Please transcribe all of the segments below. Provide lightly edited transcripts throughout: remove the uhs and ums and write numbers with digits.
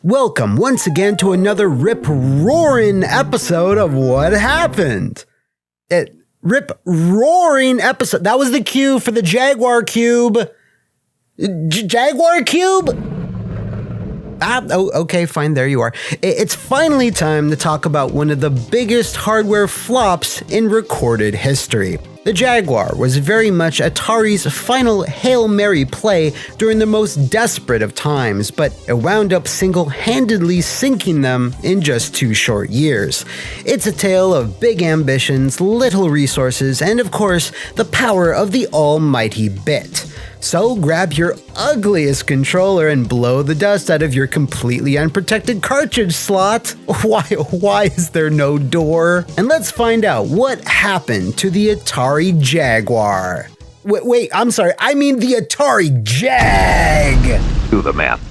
Welcome once again to another rip-roaring episode of What Happened. Rip-roaring episode. That was the cue for the Jaguar Cube. Jaguar Cube? Okay, fine, there you are. It's finally time to talk about one of the biggest hardware flops in recorded history. The Jaguar was very much Atari's final Hail Mary play during the most desperate of times, but it wound up single-handedly sinking them in just 2 short years. It's a tale of big ambitions, little resources, and of course, the power of the almighty bit. So grab your ugliest controller and blow the dust out of your completely unprotected cartridge slot. Why is there no door? And let's find out what happened to the Atari Jaguar. Wait, I'm sorry, I mean the Atari Jag! Do the math.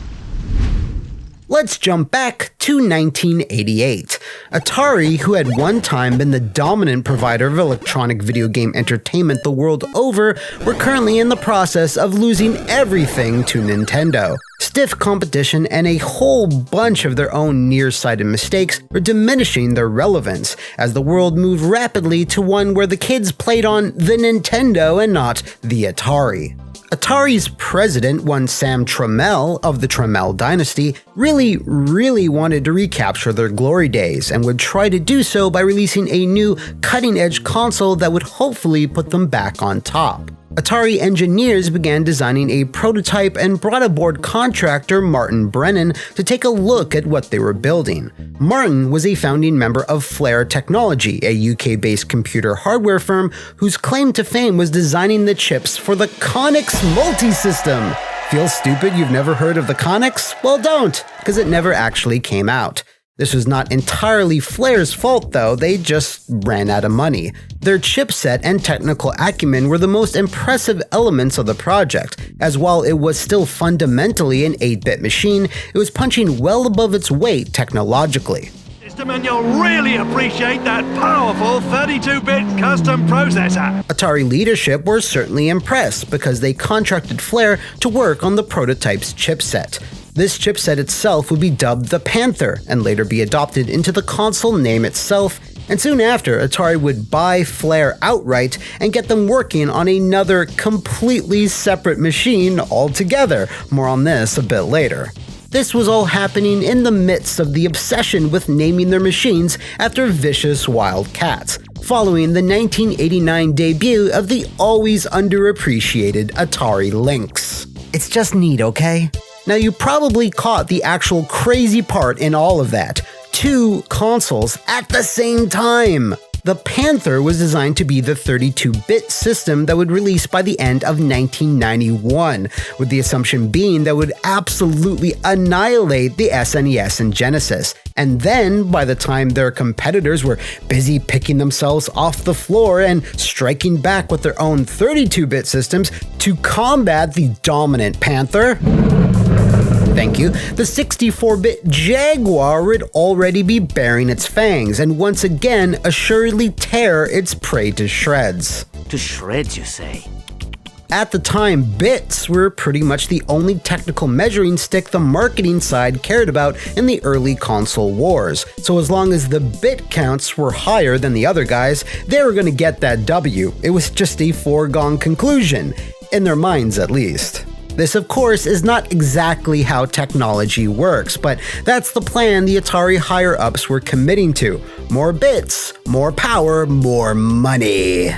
Let's jump back to 1988. Atari, who had one time been the dominant provider of electronic video game entertainment the world over, were currently in the process of losing everything to Nintendo. Stiff competition and a whole bunch of their own nearsighted mistakes were diminishing their relevance, as the world moved rapidly to one where the kids played on the Nintendo and not the Atari. Atari's president, one Sam Trammell of the Trammell dynasty, really wanted to recapture their glory days and would try to do so by releasing a new cutting-edge console that would hopefully put them back on top. Atari engineers began designing a prototype and brought aboard contractor Martin Brennan to take a look at what they were building. Martin was a founding member of Flare Technology, a UK-based computer hardware firm whose claim to fame was designing the chips for the Connex multi-system. Feel stupid you've never heard of the Connex? Well, don't, because it never actually came out. This was not entirely Flare's fault though, they just ran out of money. Their chipset and technical acumen were the most impressive elements of the project, as while it was still fundamentally an 8-bit machine, it was punching well above its weight technologically. And you'll really appreciate that powerful 32-bit custom processor. Atari leadership were certainly impressed because they contracted Flare to work on the prototype's chipset. This chipset itself would be dubbed the Panther and later be adopted into the console name itself, and soon after Atari would buy Flare outright and get them working on another completely separate machine altogether. More on this a bit later. This was all happening in the midst of the obsession with naming their machines after vicious wild cats, following the 1989 debut of the always underappreciated Atari Lynx. It's just neat, okay? Now you probably caught the actual crazy part in all of that. 2 consoles at the same time! The Panther was designed to be the 32-bit system that would release by the end of 1991, with the assumption being that it would absolutely annihilate the SNES and Genesis. And then, by the time their competitors were busy picking themselves off the floor and striking back with their own 32-bit systems to combat the dominant Panther, thank you, the 64-bit Jaguar would already be baring its fangs and once again assuredly tear its prey to shreds. To shreds, you say? At the time, bits were pretty much the only technical measuring stick the marketing side cared about in the early console wars, so as long as the bit counts were higher than the other guys, they were going to get that W. It was just a foregone conclusion, in their minds at least. This, of course, is not exactly how technology works, but that's the plan the Atari higher-ups were committing to. More bits, more power, more money.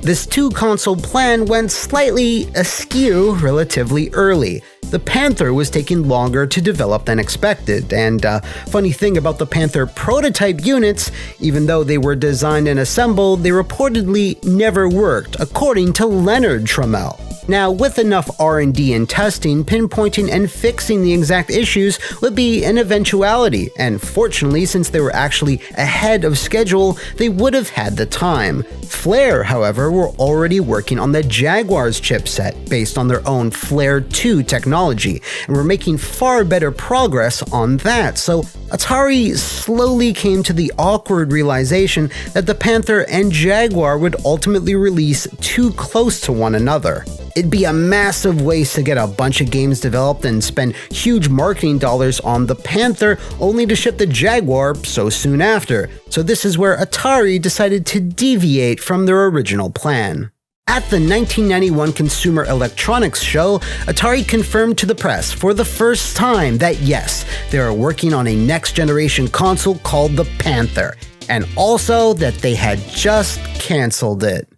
This 2-console plan went slightly askew relatively early. The Panther was taking longer to develop than expected, and funny thing about the Panther prototype units, even though they were designed and assembled, they reportedly never worked, according to Leonard Trammell. Now, with enough R&D and testing, pinpointing and fixing the exact issues would be an eventuality, and fortunately, since they were actually ahead of schedule, they would have had the time. Flare, however, were already working on the Jaguar's chipset based on their own Flare 2 technology, and were making far better progress on that, so Atari slowly came to the awkward realization that the Panther and Jaguar would ultimately release too close to one another. It'd be a massive waste to get a bunch of games developed and spend huge marketing dollars on the Panther only to ship the Jaguar so soon after, so this is where Atari decided to deviate from their original plan. At the 1991 Consumer Electronics Show, Atari confirmed to the press for the first time that yes, they are working on a next-generation console called the Panther, and also that they had just canceled it.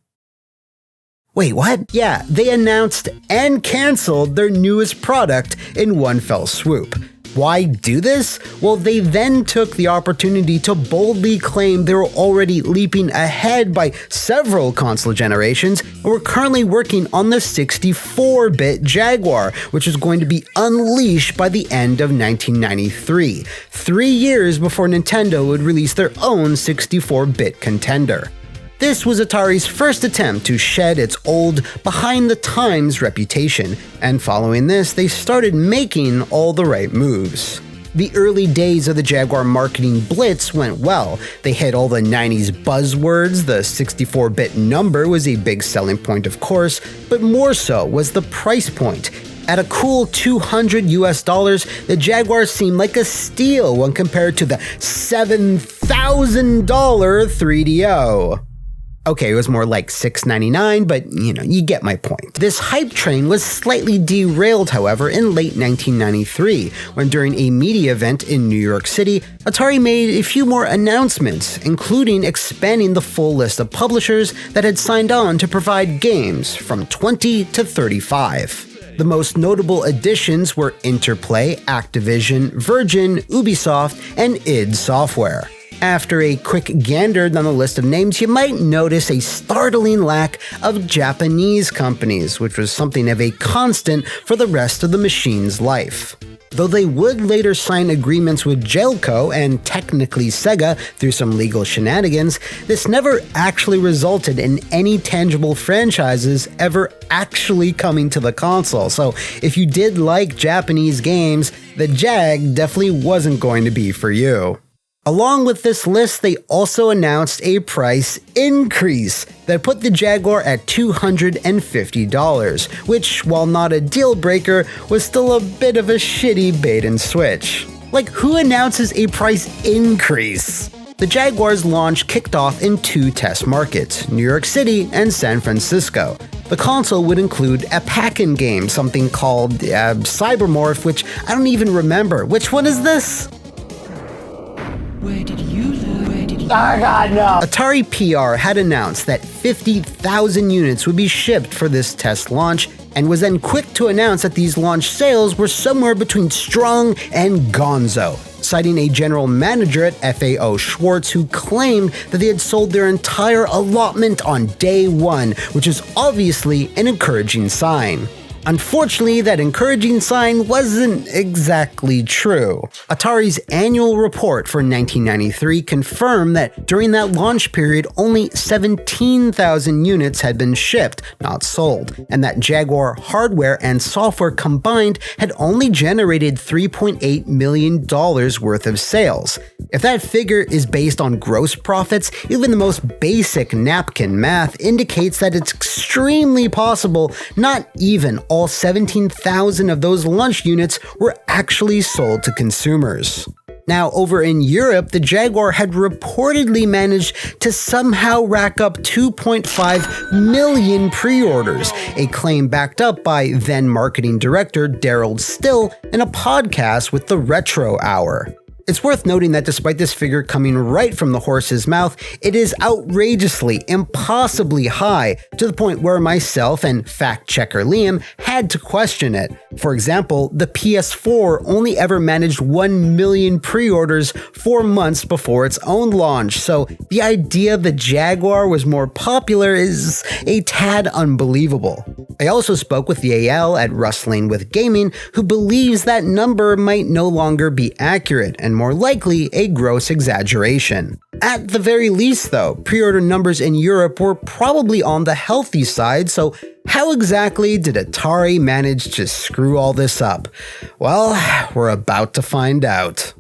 Wait, what? Yeah, they announced and canceled their newest product in one fell swoop. Why do this? Well, they then took the opportunity to boldly claim they were already leaping ahead by several console generations and were currently working on the 64-bit Jaguar, which was going to be unleashed by the end of 1993, 3 years before Nintendo would release their own 64-bit contender. This was Atari's first attempt to shed its old, behind-the-times reputation, and following this, they started making all the right moves. The early days of the Jaguar marketing blitz went well. They hit all the 90s buzzwords, the 64-bit number was a big selling point of course, but more so was the price point. At a cool $200, the Jaguar seemed like a steal when compared to the $7,000 3DO. Okay, it was more like $699, but you get my point. This hype train was slightly derailed, however, in late 1993, when during a media event in New York City, Atari made a few more announcements, including expanding the full list of publishers that had signed on to provide games from 20 to 35. The most notable additions were Interplay, Activision, Virgin, Ubisoft, and id Software. After a quick gander down the list of names, you might notice a startling lack of Japanese companies, which was something of a constant for the rest of the machine's life. Though they would later sign agreements with Jelco and technically Sega through some legal shenanigans, this never actually resulted in any tangible franchises ever actually coming to the console. So if you did like Japanese games, the Jag definitely wasn't going to be for you. Along with this list, they also announced a price increase that put the Jaguar at $250, which, while not a deal breaker, was still a bit of a shitty bait and switch. Like, who announces a price increase? The Jaguar's launch kicked off in 2 test markets, New York City and San Francisco. The console would include a pack-in game, something called Cybermorph, which I don't even remember. Which one is this? Where did you learn? Oh god, no! Atari PR had announced that 50,000 units would be shipped for this test launch, and was then quick to announce that these launch sales were somewhere between strong and gonzo, citing a general manager at FAO Schwartz who claimed that they had sold their entire allotment on day one, which is obviously an encouraging sign. Unfortunately, that encouraging sign wasn't exactly true. Atari's annual report for 1993 confirmed that during that launch period, only 17,000 units had been shipped, not sold, and that Jaguar hardware and software combined had only generated $3.8 million worth of sales. If that figure is based on gross profits, even the most basic napkin math indicates that it's extremely possible not even all 17,000 of those launch units were actually sold to consumers. Now, over in Europe, the Jaguar had reportedly managed to somehow rack up 2.5 million pre-orders, a claim backed up by then marketing director Daryl Still in a podcast with the Retro Hour. It's worth noting that despite this figure coming right from the horse's mouth, it is outrageously, impossibly high, to the point where myself and fact-checker Liam had to question it. For example, the PS4 only ever managed 1 million pre-orders 4 months before its own launch, so the idea the Jaguar was more popular is a tad unbelievable. I also spoke with Yael at Rustling with Gaming, who believes that number might no longer be accurate, and more likely a gross exaggeration. At the very least though, pre-order numbers in Europe were probably on the healthy side, so how exactly did Atari manage to screw all this up? Well, we're about to find out.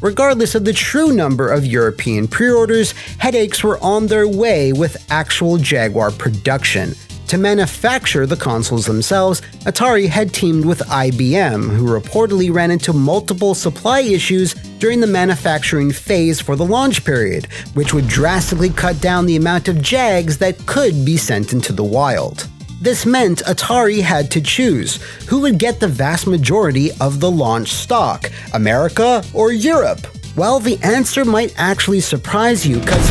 Regardless of the true number of European pre-orders, headaches were on their way with actual Jaguar production. To manufacture the consoles themselves, Atari had teamed with IBM, who reportedly ran into multiple supply issues during the manufacturing phase for the launch period, which would drastically cut down the amount of Jags that could be sent into the wild. This meant Atari had to choose who would get the vast majority of the launch stock, America or Europe? Well, the answer might actually surprise you, because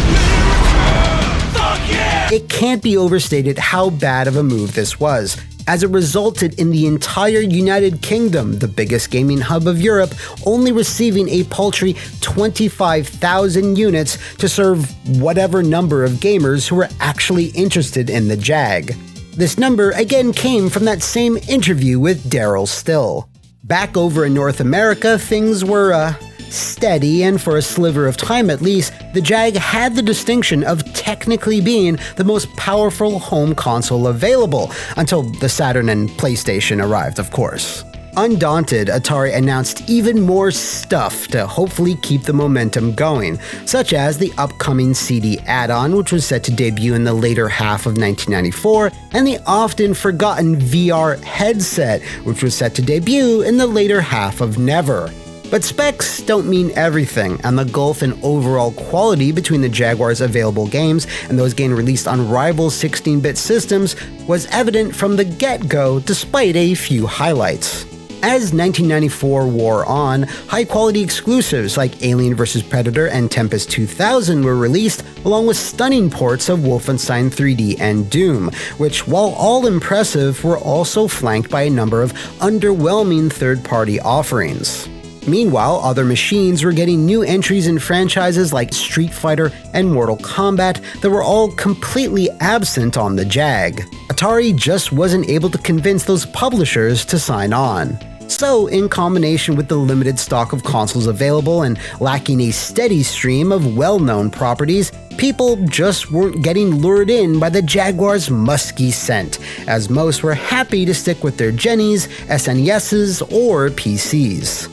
it can't be overstated how bad of a move this was, as it resulted in the entire United Kingdom, the biggest gaming hub of Europe, only receiving a paltry 25,000 units to serve whatever number of gamers who were actually interested in the Jag. This number again came from that same interview with Daryl Still. Back over in North America, things were, steady, and for a sliver of time at least, the Jag had the distinction of technically being the most powerful home console available, until the Saturn and PlayStation arrived, of course. Undaunted, Atari announced even more stuff to hopefully keep the momentum going, such as the upcoming CD add-on, which was set to debut in the later half of 1994, and the often forgotten VR headset, which was set to debut in the later half of Never. But specs don't mean everything, and the gulf in overall quality between the Jaguar's available games and those getting released on rival 16-bit systems was evident from the get-go, despite a few highlights. As 1994 wore on, high-quality exclusives like Alien vs. Predator and Tempest 2000 were released, along with stunning ports of Wolfenstein 3D and Doom, which, while all impressive, were also flanked by a number of underwhelming third-party offerings. Meanwhile, other machines were getting new entries in franchises like Street Fighter and Mortal Kombat that were all completely absent on the Jag. Atari just wasn't able to convince those publishers to sign on. So, in combination with the limited stock of consoles available and lacking a steady stream of well-known properties, people just weren't getting lured in by the Jaguar's musky scent, as most were happy to stick with their Jennies, SNESs, or PCs.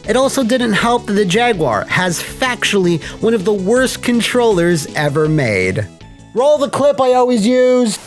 It also didn't help that the Jaguar has factually one of the worst controllers ever made. Roll the clip I always use!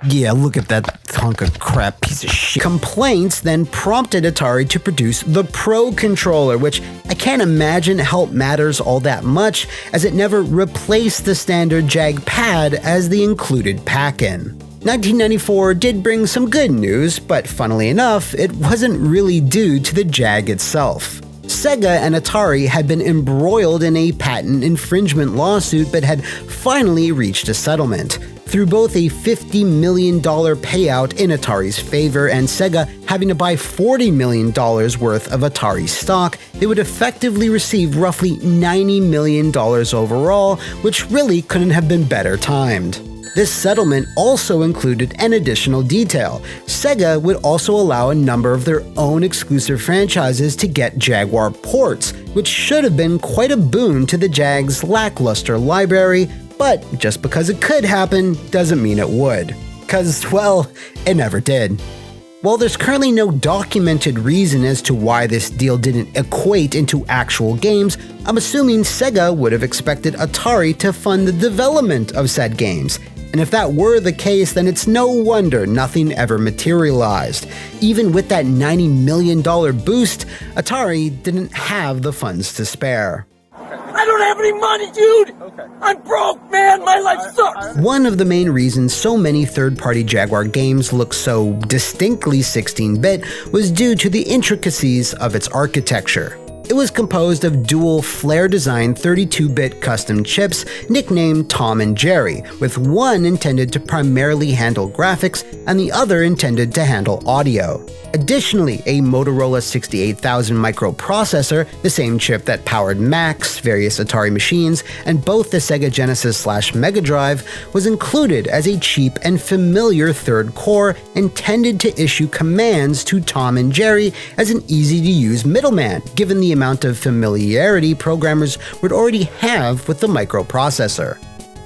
Yeah, look at that hunk of crap piece of shit. Complaints then prompted Atari to produce the Pro Controller, which I can't imagine helped matters all that much, as it never replaced the standard Jag pad as the included pack-in. 1994 did bring some good news, but funnily enough, it wasn't really due to the Jag itself. Sega and Atari had been embroiled in a patent infringement lawsuit but had finally reached a settlement. Through both a $50 million payout in Atari's favor and Sega having to buy $40 million worth of Atari stock, they would effectively receive roughly $90 million overall, which really couldn't have been better timed. This settlement also included an additional detail. Sega would also allow a number of their own exclusive franchises to get Jaguar ports, which should have been quite a boon to the Jag's lackluster library, but just because it could happen doesn't mean it would. 'Cause, well, it never did. While there's currently no documented reason as to why this deal didn't equate into actual games, I'm assuming Sega would have expected Atari to fund the development of said games. And if that were the case, then it's no wonder nothing ever materialized. Even with that $90 million boost, Atari didn't have the funds to spare. I don't have any money, dude! I'm broke, man! My life sucks! One of the main reasons so many third-party Jaguar games look so distinctly 16-bit was due to the intricacies of its architecture. It was composed of dual Flare-designed 32-bit custom chips nicknamed Tom and Jerry, with one intended to primarily handle graphics and the other intended to handle audio. Additionally, a Motorola 68000 microprocessor, the same chip that powered Macs, various Atari machines, and both the Sega Genesis/Mega Drive, was included as a cheap and familiar third core intended to issue commands to Tom and Jerry as an easy-to-use middleman, given the amount of familiarity programmers would already have with the microprocessor.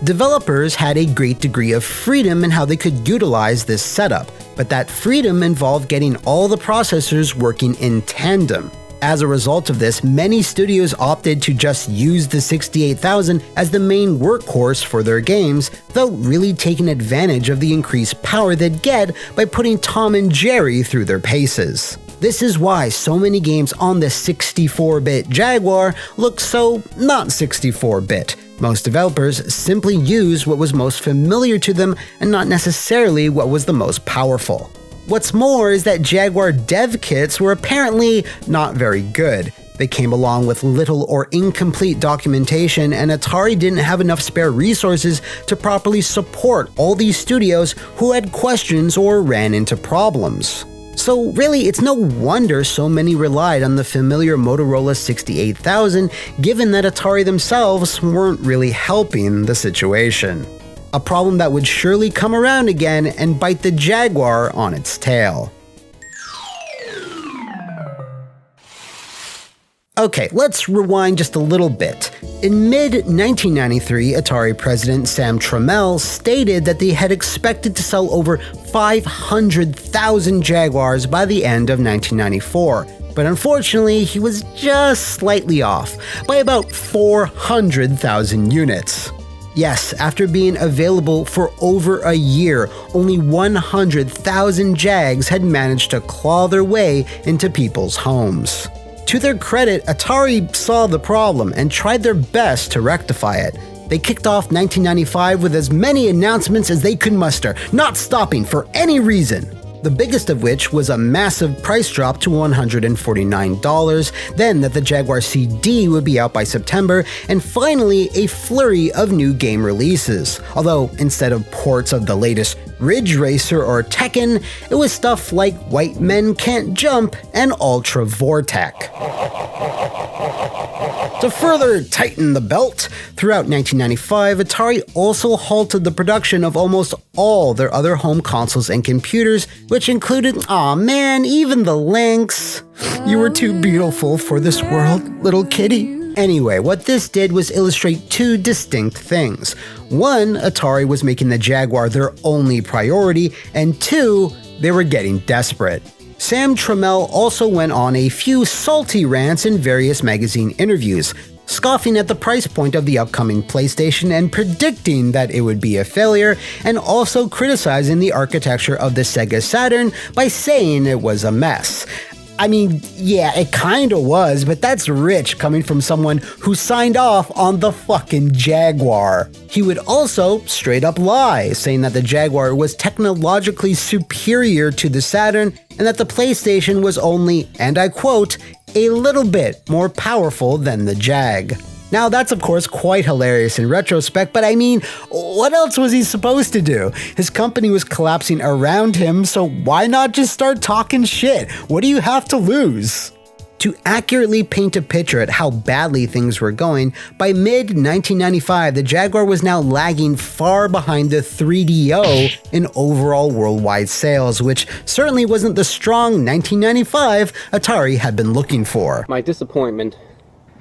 Developers had a great degree of freedom in how they could utilize this setup, but that freedom involved getting all the processors working in tandem. As a result of this, many studios opted to just use the 68000 as the main workhorse for their games, though really taking advantage of the increased power they'd get by putting Tom and Jerry through their paces. This is why so many games on the 64-bit Jaguar look so not 64-bit. Most developers simply used what was most familiar to them and not necessarily what was the most powerful. What's more is that Jaguar dev kits were apparently not very good. They came along with little or incomplete documentation, and Atari didn't have enough spare resources to properly support all these studios who had questions or ran into problems. So really, it's no wonder so many relied on the familiar Motorola 68000, given that Atari themselves weren't really helping the situation. A problem that would surely come around again and bite the Jaguar on its tail. Okay, let's rewind just a little bit. In mid-1993, Atari president Sam Trammell stated that they had expected to sell over 500,000 Jaguars by the end of 1994, but unfortunately he was just slightly off, by about 400,000 units. Yes, after being available for over a year, only 100,000 Jags had managed to claw their way into people's homes. To their credit, Atari saw the problem and tried their best to rectify it. They kicked off 1995 with as many announcements as they could muster, not stopping for any reason. The biggest of which was a massive price drop to $149, then that the Jaguar CD would be out by September, and finally a flurry of new game releases. Although instead of ports of the latest Ridge Racer or Tekken, it was stuff like White Men Can't Jump and Ultra Vortec. To further tighten the belt, throughout 1995, Atari also halted the production of almost all their other home consoles and computers, which included, aw man, even the Lynx. You were too beautiful for this world, little kitty. Anyway, what this did was illustrate two distinct things. One, Atari was making the Jaguar their only priority, and two, they were getting desperate. Sam Trammell also went on a few salty rants in various magazine interviews, scoffing at the price point of the upcoming PlayStation and predicting that it would be a failure, and also criticizing the architecture of the Sega Saturn by saying it was a mess. I mean, yeah, it kinda was, but that's rich coming from someone who signed off on the fucking Jaguar. He would also straight up lie, saying that the Jaguar was technologically superior to the Saturn and that the PlayStation was only, and I quote, a little bit more powerful than the Jag. Now that's of course quite hilarious in retrospect, but I mean, what else was he supposed to do? His company was collapsing around him, so why not just start talking shit? What do you have to lose? To accurately paint a picture at how badly things were going, by mid-1995 the Jaguar was now lagging far behind the 3DO in overall worldwide sales, which certainly wasn't the strong 1995 Atari had been looking for. My disappointment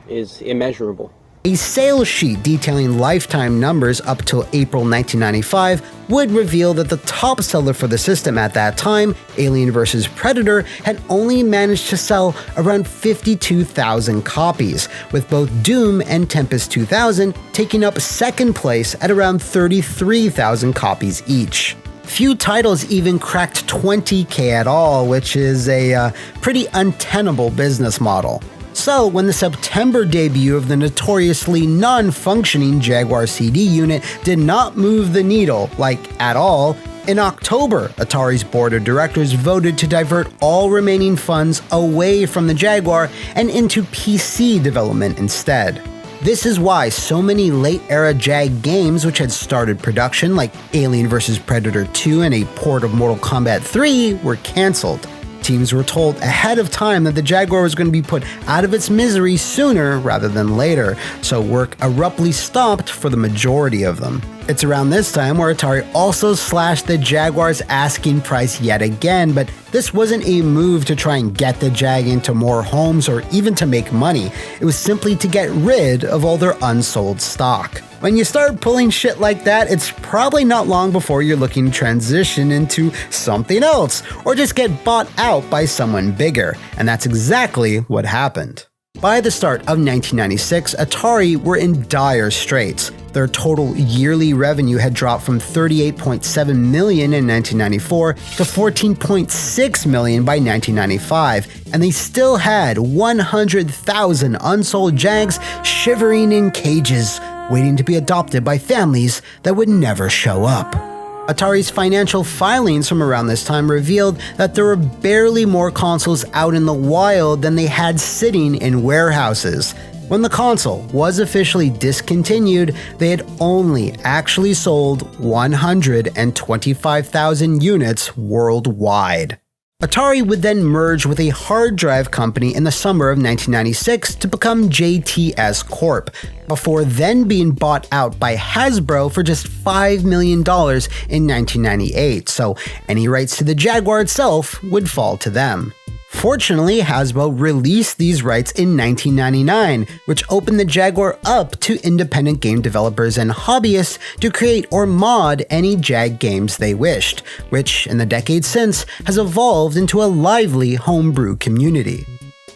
is immeasurable. A sales sheet detailing lifetime numbers up till April 1995 would reveal that the top seller for the system at that time, Alien vs. Predator, had only managed to sell around 52,000 copies, with both Doom and Tempest 2000 taking up second place at around 33,000 copies each. Few titles even cracked 20K at all, which is a pretty untenable business model. So, when the September debut of the notoriously non-functioning Jaguar CD unit did not move the needle, like at all, in October, Atari's board of directors voted to divert all remaining funds away from the Jaguar and into PC development instead. This is why so many late-era Jag games which had started production, like Alien vs. Predator 2 and a port of Mortal Kombat 3, were cancelled. Teams were told ahead of time that the Jaguar was going to be put out of its misery sooner rather than later, so work abruptly stopped for the majority of them. It's around this time where Atari also slashed the Jaguar's asking price yet again, but this wasn't a move to try and get the Jag into more homes or even to make money. It was simply to get rid of all their unsold stock. When you start pulling shit like that, it's probably not long before you're looking to transition into something else, or just get bought out by someone bigger, and that's exactly what happened. By the start of 1996, Atari were in dire straits. Their total yearly revenue had dropped from $38.7 million in 1994 to $14.6 million by 1995, and they still had 100,000 unsold Jags shivering in cages, waiting to be adopted by families that would never show up. Atari's financial filings from around this time revealed that there were barely more consoles out in the wild than they had sitting in warehouses. When the console was officially discontinued, they had only actually sold 125,000 units worldwide. Atari would then merge with a hard drive company in the summer of 1996 to become JTS Corp., before then being bought out by Hasbro for just $5 million in 1998, so any rights to the Jaguar itself would fall to them. Fortunately, Hasbro released these rights in 1999, which opened the Jaguar up to independent game developers and hobbyists to create or mod any Jag games they wished, which in the decades since has evolved into a lively homebrew community.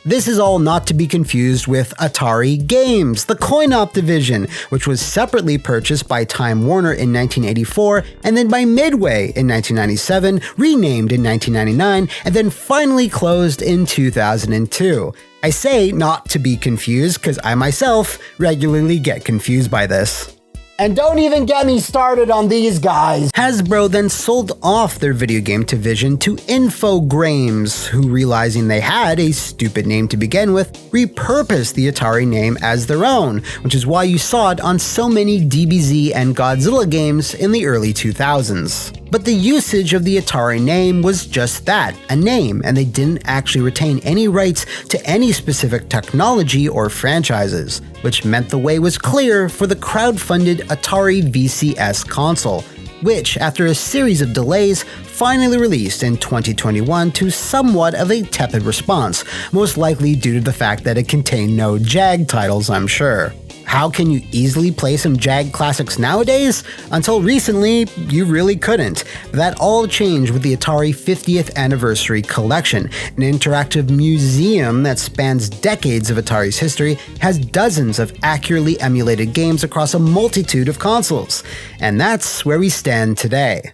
This is all not to be confused with Atari Games, the coin-op division, which was separately purchased by Time Warner in 1984 and then by Midway in 1997, renamed in 1999, and then finally closed in 2002. I say not to be confused because I myself regularly get confused by this. And don't even get me started on these guys. Hasbro then sold off their video game division to Infogrames, who, realizing they had a stupid name to begin with, repurposed the Atari name as their own, which is why you saw it on so many DBZ and Godzilla games in the early 2000s. But the usage of the Atari name was just that, a name, and they didn't actually retain any rights to any specific technology or franchises, which meant the way was clear for the crowd-funded Atari VCS console, which, after a series of delays, finally released in 2021 to somewhat of a tepid response, most likely due to the fact that it contained no Jag titles, I'm sure. How can you easily play some Jag classics nowadays? Until recently, you really couldn't. That all changed with the Atari 50th Anniversary Collection, an interactive museum that spans decades of Atari's history, has dozens of accurately emulated games across a multitude of consoles. And that's where we stand today.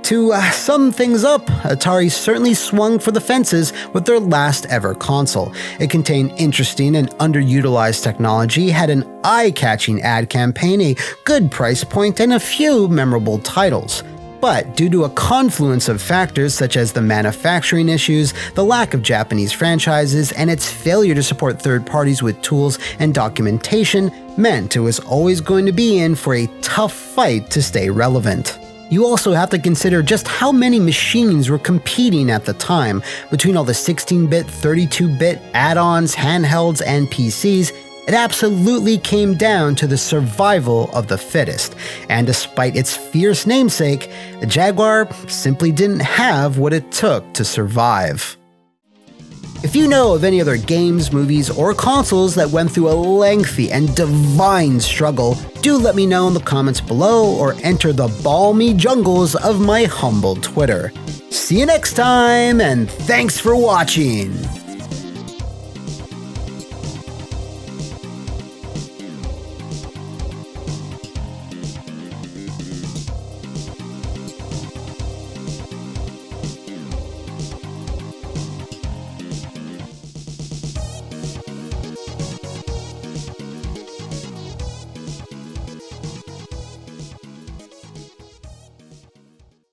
To sum things up, Atari certainly swung for the fences with their last ever console. It contained interesting and underutilized technology, had an eye-catching ad campaign, a good price point, and a few memorable titles. But due to a confluence of factors such as the manufacturing issues, the lack of Japanese franchises, and its failure to support third parties with tools and documentation, meant it was always going to be in for a tough fight to stay relevant. You also have to consider just how many machines were competing at the time. Between all the 16-bit, 32-bit, add-ons, handhelds, and PCs, it absolutely came down to the survival of the fittest. And despite its fierce namesake, the Jaguar simply didn't have what it took to survive. If you know of any other games, movies, or consoles that went through a lengthy and divine struggle, do let me know in the comments below or enter the balmy jungles of my humble Twitter. See you next time, and thanks for watching!